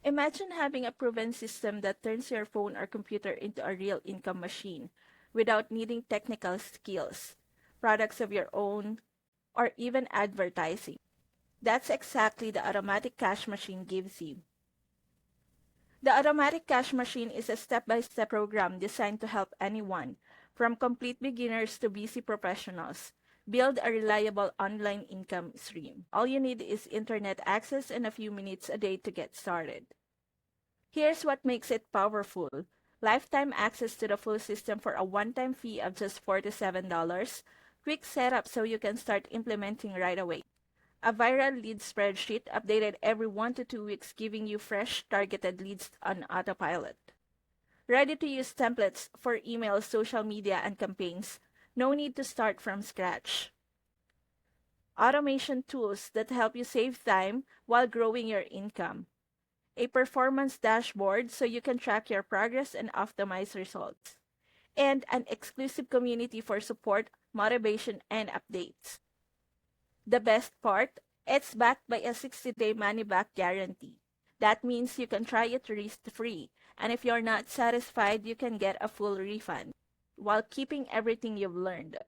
Imagine having a proven system that turns your phone or computer into a real income machine without needing technical skills, products of your own, or even advertising. That's exactly the automatic cash machine gives you. The automatic cash machine is a step-by-step program designed to help anyone, from complete beginners to busy professionals, build a reliable online income stream. All you need is internet access and a few minutes a day to get started. Here's what makes it powerful. Lifetime access to the full system for a one-time fee of just $47. Quick setup so you can start implementing right away. A viral lead spreadsheet updated every 1 to 2 weeks, giving you fresh, targeted leads on autopilot. Ready to use templates for email, social media, and campaigns. No need to start from scratch. Automation tools that help you save time while growing your income. A performance dashboard so you can track your progress and optimize results. And an exclusive community for support, motivation, and updates. The best part, it's backed by a 60-day money-back guarantee. That means you can try it risk-free, and if you're not satisfied, you can get a full refund while keeping everything you've learned.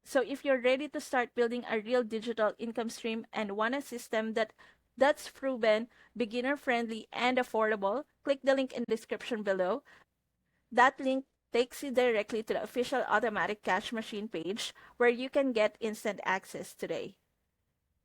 So if you're ready to start building a real digital income stream and want a system that's proven, beginner-friendly, and affordable, click the link in the description below. That link takes you directly to the official automatic cash machine page where you can get instant access today.